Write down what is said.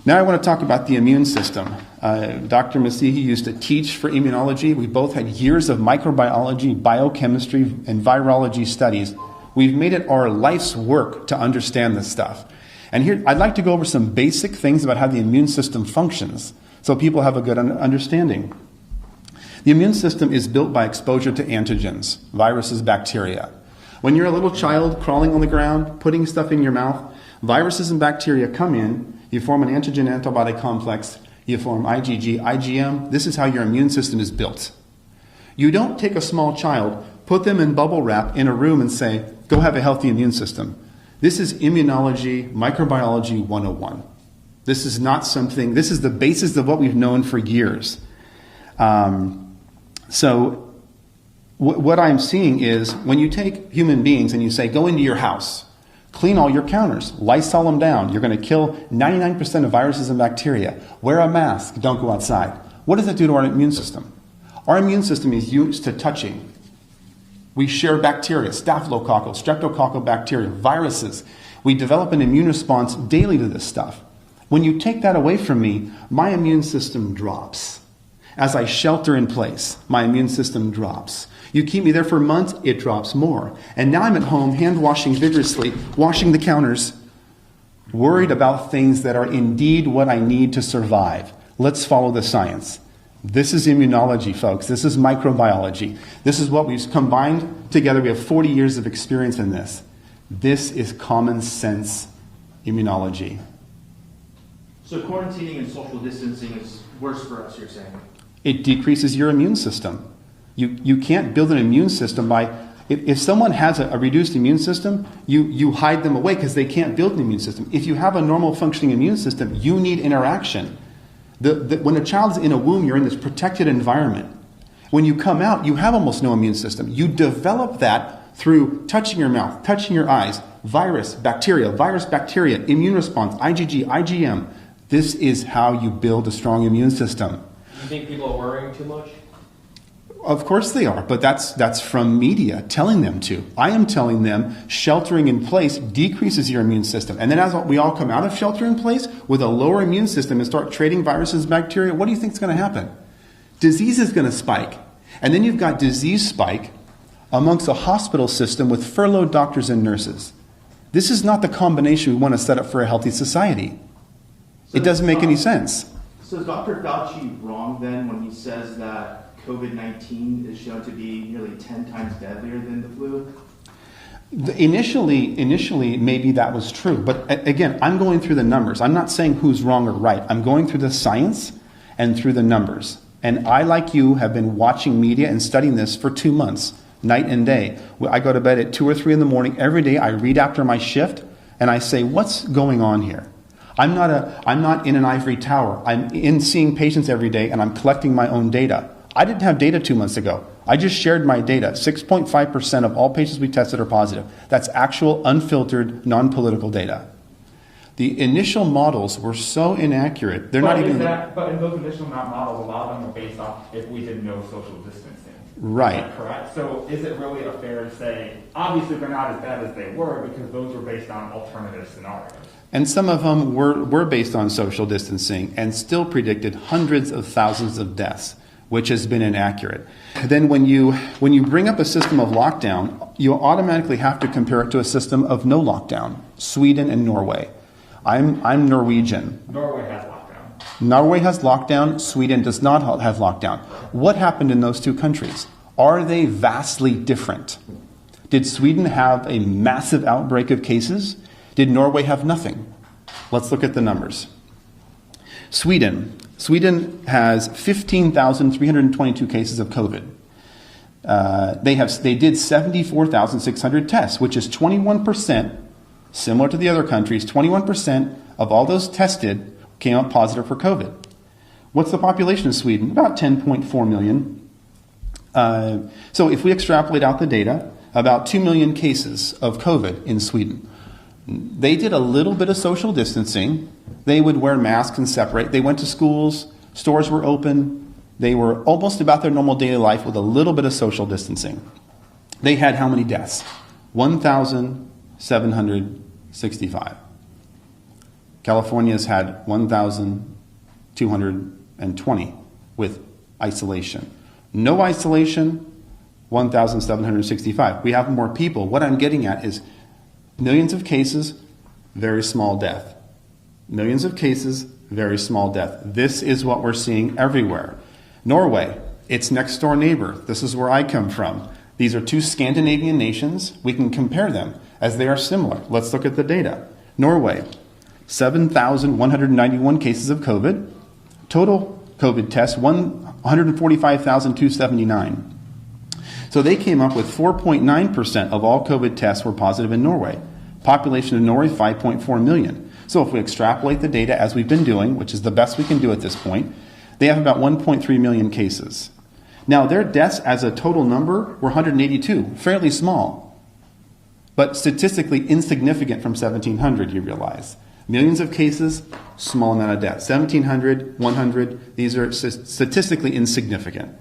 Now I want to talk about the immune system. Dr. Masihi used to teach for immunology. We both had years of microbiology, biochemistry, and virology studies. We've made it our life's work to understand this stuff. And here, I'd like to go over some basic things about how the immune system functions so people have a good understanding. The immune system is built by exposure to antigens, viruses, bacteria. When you're a little child crawling on the ground, putting stuff in your mouth, viruses and bacteria come in, you form an antigen-antibody complex, you form IgG, IgM. This is how your immune system is built. You don't take a small child, put them in bubble wrap in a room and say, go have a healthy immune system. This is immunology, microbiology 101. This is not something, this is the basis of what we've known for years. So what I'm seeing is when you take human beings and you say, go into your house, clean all your counters, Lysol them down, you're going to kill 99% of viruses and bacteria, wear a mask, don't go outside. What does that do to our immune system? Our immune system is used to touching. We share bacteria, staphylococcal, streptococcal bacteria, viruses. We develop an immune response daily to this stuff. When you take that away from me, my immune system drops. As I shelter in place, my immune system drops. You keep me there for months, it drops more. And now I'm at home, hand washing vigorously, washing the counters, worried about things that are indeed what I need to survive. Let's follow the science. This is immunology, folks. This is microbiology. This is what we've combined together. We have 40 years of experience in this. This is common sense immunology. So quarantining and social distancing is worse for us, you're saying? It decreases your immune system. You can't build an immune system by... If someone has a reduced immune system, you hide them away because they can't build an immune system. If you have a normal functioning immune system, you need interaction. When a child is in a womb, you're in this protected environment. When you come out, you have almost no immune system. You develop that through touching your mouth, touching your eyes, virus, bacteria, immune response, IgG, IgM. This is how you build a strong immune system. You think people are worrying too much? Of course they are, but that's from media telling them to. I am telling them sheltering in place decreases your immune system. And then as we all come out of shelter in place with a lower immune system and start trading viruses and bacteria, what do you think is going to happen? Disease is going to spike. And then you've got disease spike amongst a hospital system with furloughed doctors and nurses. This is not the combination we want to set up for a healthy society. It doesn't make any sense. So is Dr. Fauci wrong then when he says that COVID-19 is shown to be nearly 10 times deadlier than the flu? Initially, maybe that was true. But again, I'm going through the numbers. I'm not saying who's wrong or right. I'm going through the science and through the numbers. And I, like you, have been watching media and studying this for 2 months, night and day. I go to bed at 2 or 3 in the morning. Every day I read after my shift and I say, what's going on here? I'm not in an ivory tower. I'm in seeing patients every day and I'm collecting my own data. I didn't have data 2 months ago. I just shared my data. 6.5% of all patients we tested are positive. That's actual, unfiltered, non-political data. The initial models were so inaccurate, they're not even... But in those initial models, a lot of them were based off if we did no social distancing. Right. Is that correct? So is it really fair to say, obviously they're not as bad as they were because those were based on alternative scenarios? And some of them were based on social distancing and still predicted hundreds of thousands of deaths, which has been inaccurate. Then when you bring up a system of lockdown, you automatically have to compare it to a system of no lockdown. Sweden and Norway. I'm Norwegian. Norway has lockdown. Norway has lockdown. Sweden does not have lockdown. What happened in those two countries? Are they vastly different? Did Sweden have a massive outbreak of cases? Did Norway have nothing? Let's look at the numbers. Sweden has 15,322 cases of COVID. They did 74,600 tests, which is 21%, similar to the other countries. 21% of all those tested came out positive for COVID. What's the population of Sweden? About 10.4 million. So if we extrapolate out the data, about 2 million cases of COVID in Sweden. They did a little bit of social distancing. They would wear masks and separate. They went to schools. Stores were open. They were almost about their normal daily life with a little bit of social distancing. They had how many deaths? 1,765. California's had 1,220 with isolation. No isolation, 1,765. We have more people. What I'm getting at is millions of cases, very small death. Millions of cases, very small death. This is what we're seeing everywhere. Norway, its next door neighbor. This is where I come from. These are two Scandinavian nations. We can compare them as they are similar. Let's look at the data. Norway, 7,191 cases of COVID. Total COVID tests, 145,279. So they came up with 4.9% of all COVID tests were positive in Norway. Population of Norway, 5.4 million. So if we extrapolate the data as we've been doing, which is the best we can do at this point, they have about 1.3 million cases. Now their deaths as a total number were 182, fairly small, but statistically insignificant from 1,700, you realize. Millions of cases, small amount of deaths. 1,700, 100, these are statistically insignificant.